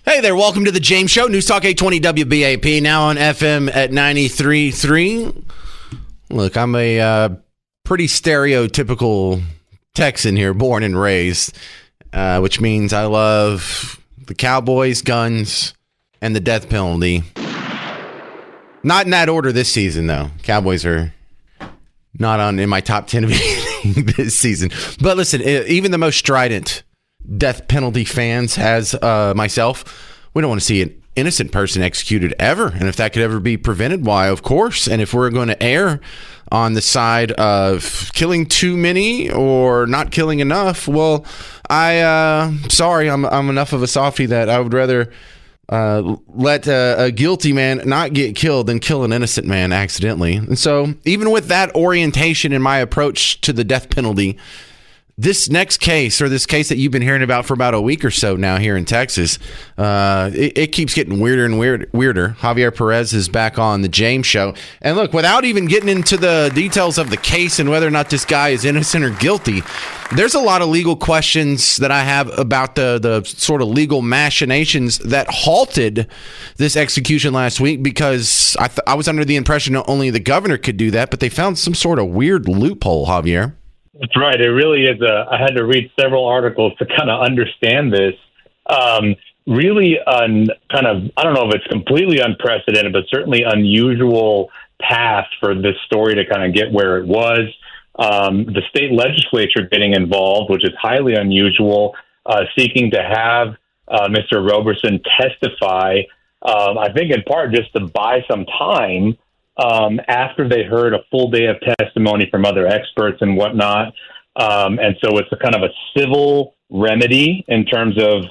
Hey there, welcome to the James Show, News Talk 820 WBAP, now on FM at 93.3. Look, I'm a pretty stereotypical Texan here, born and raised, which means I love the Cowboys, guns, and the death penalty. Not in that order this season, though. Cowboys are not in my top 10 of anything this season. But listen, even the most strident death penalty fans, as myself, we don't want to see an innocent person executed ever. And if that could ever be prevented, why, of course. And if we're going to err on the side of killing too many or not killing enough, well, I'm enough of a softie that I would rather let a guilty man not get killed than kill an innocent man accidentally. And so even with that orientation in my approach to the death penalty, this next case, or this case that you've been hearing about for about a week or so now here in Texas, it keeps getting weirder and weirder. Javier Perez is back on the James Show. And look, without even getting into the details of the case and whether or not this guy is innocent or guilty, there's a lot of legal questions that I have about the sort of legal machinations that halted this execution last week, because I was under the impression not only the governor could do that, but they found some sort of weird loophole, Javier. That's right. It really is. I had to read several articles to kind of understand this. Really, kind of, I don't know if it's completely unprecedented, but certainly unusual path for this story to kind of get where it was. The state legislature getting involved, which is highly unusual, seeking to have Mr. Roberson testify, I think in part just to buy some time after they heard a full day of testimony from other experts and whatnot. And so it's a kind of a civil remedy in terms of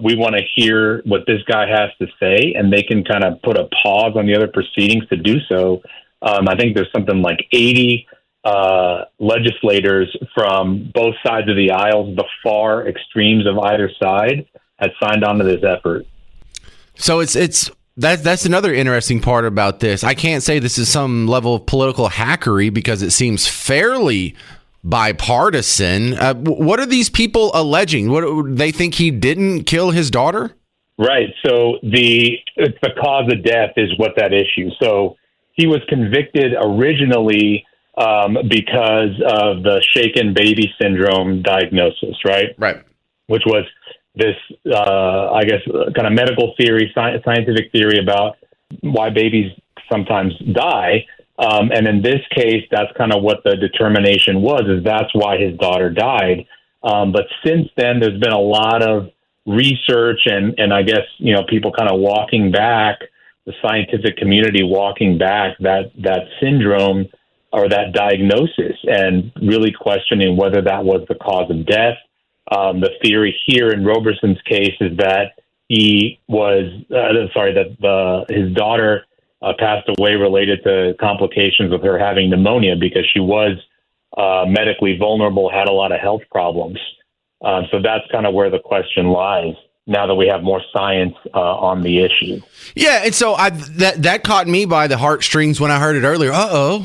we want to hear what this guy has to say, and they can kind of put a pause on the other proceedings to do so. I think there's something like 80 legislators from both sides of the aisles, the far extremes of either side, had signed on to this effort. So that's another interesting part about this. I can't say this is some level of political hackery because it seems fairly bipartisan. What are these people alleging? What, they think he didn't kill his daughter? Right. So it's the cause of death is what that issue. So he was convicted originally because of the shaken baby syndrome diagnosis, right? Right. Which was this, I guess, kind of medical theory, scientific theory about why babies sometimes die. And in this case, that's kind of what the determination was, is that's why his daughter died. But since then, there's been a lot of research and I guess, people kind of walking back, the scientific community walking back that syndrome or that diagnosis and really questioning whether that was the cause of death. The theory here in Roberson's case is that he was, his daughter passed away related to complications with her having pneumonia because she was medically vulnerable, had a lot of health problems. So that's kind of where the question lies now that we have more science on the issue. Yeah, and so that caught me by the heartstrings when I heard it earlier.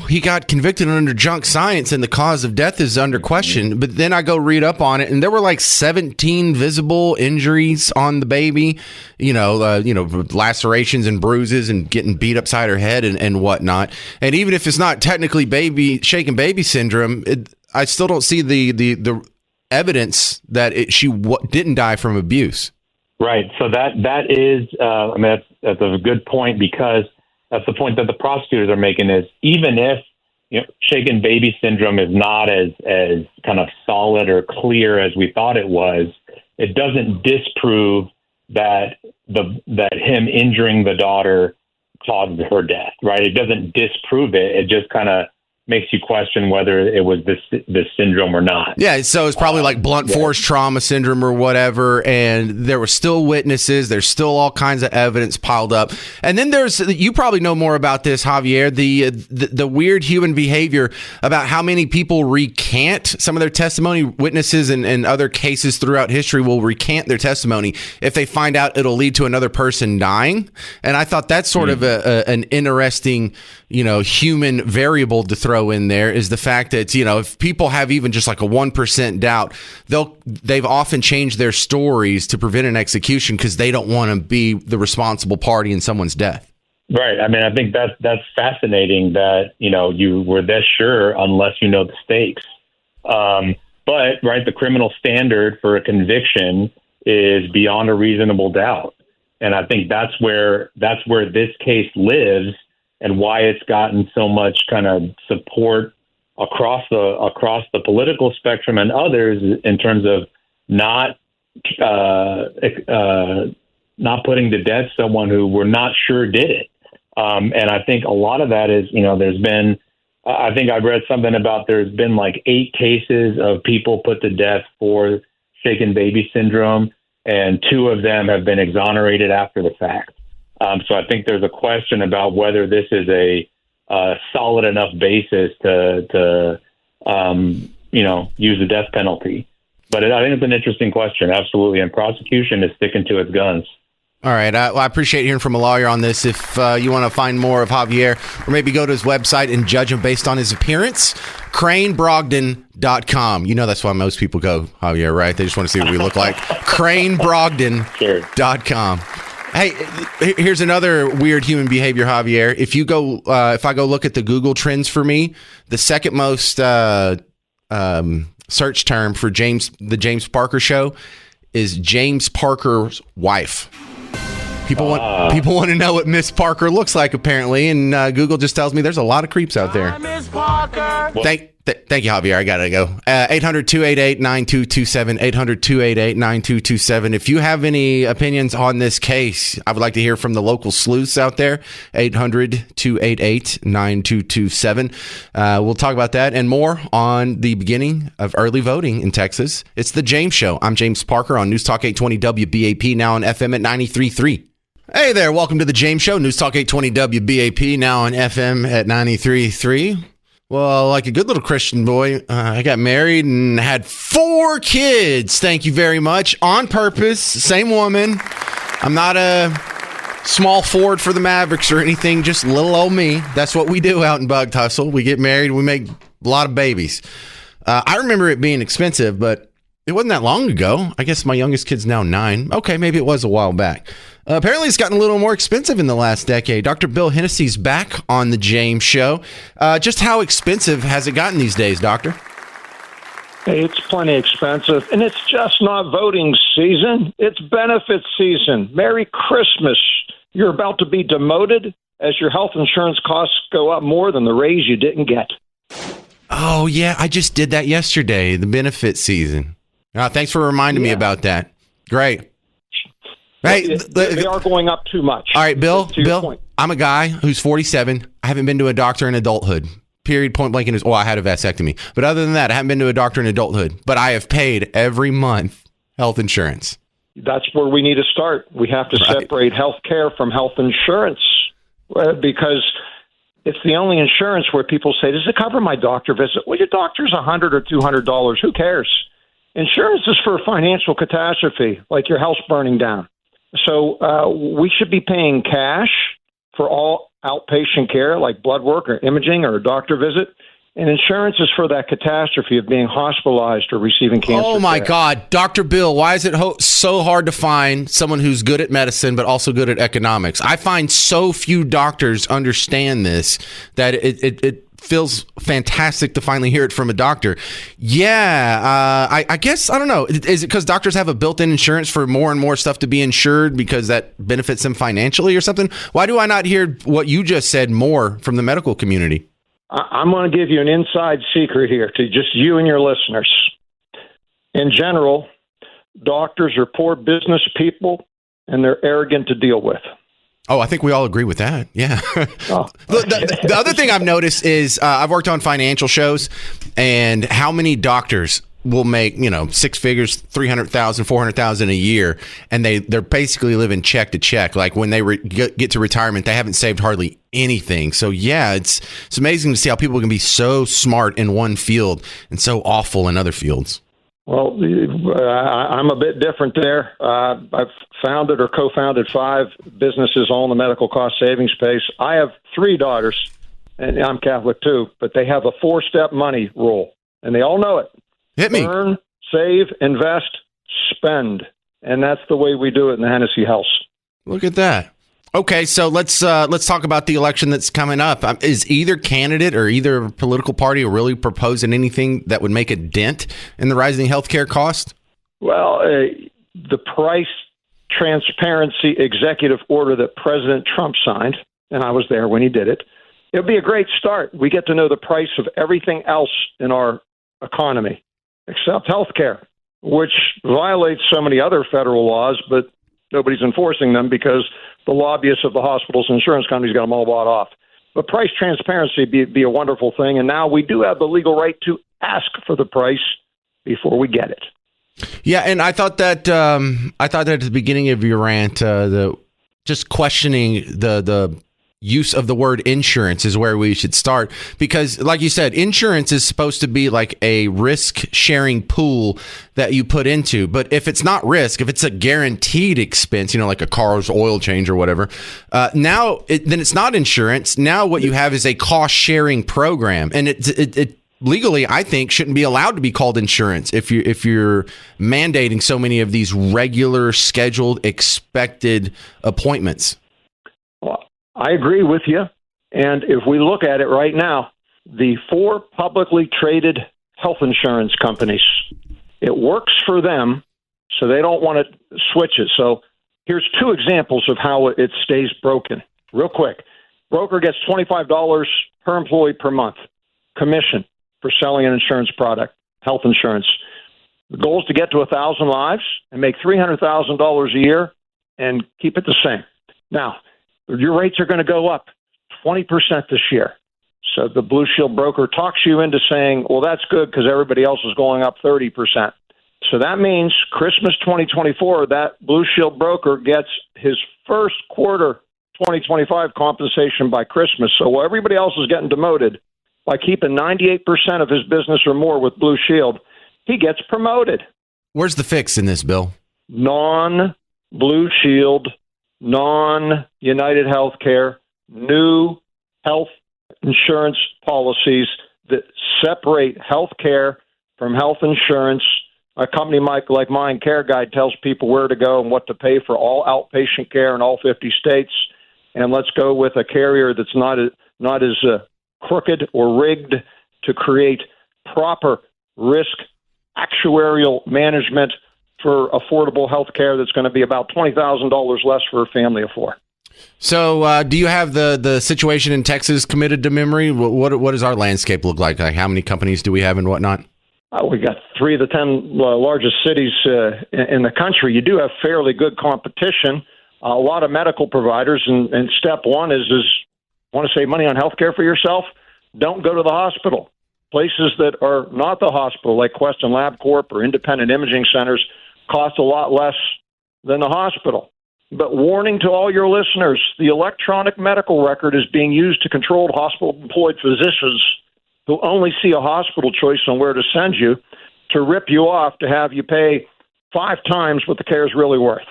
He got convicted under junk science and the cause of death is under question. But then I go read up on it, and there were like 17 visible injuries on the baby, lacerations and bruises and getting beat upside her head and whatnot. And even if it's not technically shaken baby syndrome, I still don't see the evidence that she didn't die from abuse. Right. So that is, that's a good point, because that's the point that the prosecutors are making is even if, shaken baby syndrome is not as kind of solid or clear as we thought it was, it doesn't disprove that him injuring the daughter caused her death, right? It doesn't disprove it. It just kind of makes you question whether it was this syndrome or not. Yeah, so it's probably like blunt force trauma syndrome or whatever, and there were still witnesses. There's still all kinds of evidence piled up. And then you probably know more about this, Javier, the weird human behavior about how many people recant some of their testimony. Witnesses and other cases throughout history will recant their testimony if they find out it'll lead to another person dying. And I thought that's sort of an interesting human variable to throw in there is the fact that, if people have even just like a 1% doubt, they've often changed their stories to prevent an execution because they don't want to be the responsible party in someone's death. Right. I mean, I think that's fascinating that, you were this sure unless you know the stakes. But, right, the criminal standard for a conviction is beyond a reasonable doubt. And I think that's where this case lives and why it's gotten so much kind of support across the political spectrum and others in terms of not putting to death someone who we're not sure did it. And I think a lot of that is, there's been, I think I've read something about there's been like 8 cases of people put to death for shaken baby syndrome, and 2 of them have been exonerated after the fact. So I think there's a question about whether this is a solid enough basis to use the death penalty. But I think it's an interesting question, absolutely. And prosecution is sticking to its guns. All right. I appreciate hearing from a lawyer on this. If you want to find more of Javier, or maybe go to his website and judge him based on his appearance, cranebrogdon.com. That's why most people go, Javier, right? They just want to see what we look like. cranebrogdon.com. Hey, here's another weird human behavior, Javier. If I go look at the Google Trends for me, the second most search term for the James Parker Show is James Parker's wife. People want to know what Miss Parker looks like, apparently, and Google just tells me there's a lot of creeps out there. Miss Parker. Thank you, Javier. I gotta go. 800-288-9227. 800-288-9227. If you have any opinions on this case, I would like to hear from the local sleuths out there. 800-288-9227. We'll talk about that and more on the beginning of early voting in Texas. It's the James Show. I'm James Parker on News Talk 820 WBAP, now on FM at 93.3. Hey there, welcome to the James Show. News Talk 820 WBAP, now on FM at 93.3. Well, like a good little Christian boy, I got married and had 4 kids. Thank you very much. On purpose. Same woman. I'm not a small forward for the Mavericks or anything. Just little old me. That's what we do out in Bug Tussle. We get married. We make a lot of babies. I remember it being expensive, but it wasn't that long ago. I guess my youngest kid's now 9. Okay, maybe it was a while back. Apparently, it's gotten a little more expensive in the last decade. Dr. Bill Hennessy's back on the James Show. Just how expensive has it gotten these days, Doctor? Hey, it's plenty expensive, and it's just not voting season. It's benefit season. Merry Christmas. You're about to be demoted as your health insurance costs go up more than the raise you didn't get. Oh, yeah. I just did that yesterday, the benefit season. Thanks for reminding me about that. Great. Hey, they are going up too much. All right, Bill, I'm a guy who's 47. I haven't been to a doctor in adulthood. Period, point blank. I had a vasectomy. But other than that, I haven't been to a doctor in adulthood. But I have paid every month health insurance. That's where we need to start. We have to separate health care from health insurance because it's the only insurance where people say, does it cover my doctor visit? Well, your doctor's $100 or $200. Who cares? Insurance is for a financial catastrophe, like your house burning down. So we should be paying cash for all outpatient care, like blood work or imaging or a doctor visit. And insurance is for that catastrophe of being hospitalized or receiving cancer Oh, my care. God. Dr. Bill, why is it so hard to find someone who's good at medicine but also good at economics? I find so few doctors understand this that it feels fantastic to finally hear it from a doctor. Yeah, I guess, I don't know. Is it because doctors have a built-in insurance for more and more stuff to be insured because that benefits them financially or something? Why do I not hear what you just said more from the medical community? I'm going to give you an inside secret here to just you and your listeners. In general, doctors are poor business people and they're arrogant to deal with. Oh, I think we all agree with that. Yeah. The other thing I've noticed is I've worked on financial shows, and how many doctors will make, 6 figures, 300,000, 400,000 a year, and they're basically living check to check. Like when they get to retirement, they haven't saved hardly anything. So yeah, it's amazing to see how people can be so smart in one field and so awful in other fields. Well, I'm a bit different there. I've founded or co-founded 5 businesses all in the medical cost savings space. I have 3 daughters, and I'm Catholic too, but they have a 4-step money rule, and they all know it. Hit me. Earn, save, invest, spend. And that's the way we do it in the Hennessy House. Look at that. Okay, so let's talk about the election that's coming up. Is either candidate or either political party really proposing anything that would make a dent in the rising healthcare cost? Well, the price transparency executive order that President Trump signed, and I was there when he did it, it would be a great start. We get to know the price of everything else in our economy, except healthcare, which violates so many other federal laws, but nobody's enforcing them because the lobbyists of the hospitals and insurance companies got them all bought off. But price transparency be a wonderful thing, and now we do have the legal right to ask for the price before we get it. Yeah, and I thought that at the beginning of your rant, just questioning the use of the word insurance is where we should start, because like you said, insurance is supposed to be like a risk sharing pool that you put into. But if it's not risk, if it's a guaranteed expense, like a car's oil change or whatever, then it's not insurance. Now what you have is a cost sharing program, and it legally, I think, shouldn't be allowed to be called insurance if you're mandating so many of these regular, scheduled, expected appointments. Well, I agree with you. And if we look at it right now, the 4 publicly traded health insurance companies, it works for them, so they don't want to switch it. So here's 2 examples of how it stays broken. Real quick. Broker gets $25 per employee per month commission for selling an insurance product, health insurance. The goal is to get to 1,000 lives and make $300,000 a year and keep it the same. Now, your rates are going to go up 20% this year. So the Blue Shield broker talks you into saying, well, that's good because everybody else is going up 30%. So that means Christmas 2024, that Blue Shield broker gets his first quarter 2025 compensation by Christmas. So while everybody else is getting demoted, by keeping 98% of his business or more with Blue Shield, he gets promoted. Where's the fix in this, Bill? Non-Blue Shield, non-United Healthcare, new health insurance policies that separate healthcare from health insurance. A company like mine, Care Guide, tells people where to go and what to pay for all outpatient care in all 50 states. And let's go with a carrier that's not as crooked or rigged to create proper risk actuarial management for affordable health care that's going to be about $20,000 less for a family of 4. So do you have the situation in Texas committed to memory? What does our landscape look like? Like, how many companies do we have and whatnot? We got 3 of the 10 largest cities in the country. You do have fairly good competition, a lot of medical providers, and step one is want to save money on health care for yourself? Don't go to the hospital. Places that are not the hospital, like Quest and LabCorp or independent imaging centers, cost a lot less than the hospital. But warning to all your listeners, the electronic medical record is being used to control hospital-employed physicians who only see a hospital choice on where to send you to rip you off to have you pay 5 times what the care is really worth.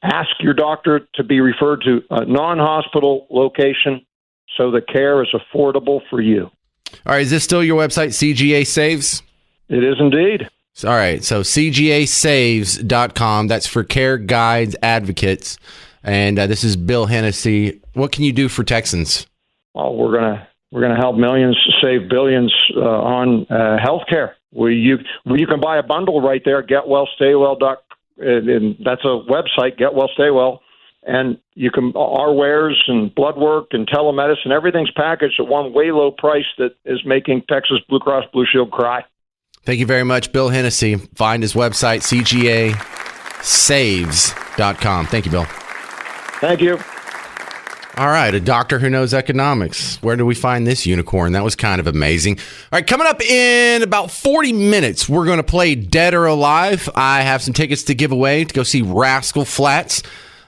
Ask your doctor to be referred to a non-hospital location so the care is affordable for you. All right, is this still your website, CGA Saves? It is indeed. All right, so CGASaves.com. That's for Care Guides Advocates. And this is Bill Hennessy. What can you do for Texans? Well, we're gonna help millions save billions on healthcare. You can buy a bundle right there, GetWellStayWell. And that's a website, Get Well Stay Well. And you can, our wares and blood work and telemedicine, everything's packaged at one way low price that is making Texas Blue Cross Blue Shield cry. Thank you very much, Bill Hennessy. Find his website, CGASaves.com. Thank you, Bill. Thank you. All right, a doctor who knows economics. Where do we find this unicorn? That was kind of amazing. All right, coming up in about 40 minutes, we're going to play Dead or Alive. I have some tickets to give away to go see Rascal Flatts.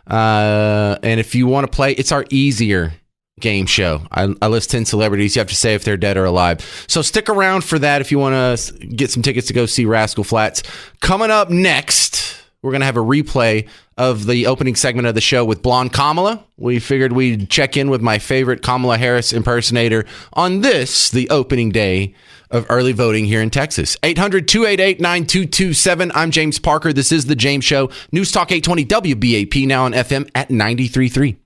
And if you want to play, it's our easier game show. I list 10 celebrities. You have to say if they're dead or alive. So stick around for that if you want to get some tickets to go see Rascal Flatts. Coming up next, we're going to have a replay of the opening segment of the show with Blonde Kamala. We figured we'd check in with my favorite Kamala Harris impersonator on this, the opening day of early voting here in Texas. 800-288-9227. I'm James Parker. This is The James Show. News Talk 820 WBAP, now on FM at 93.3.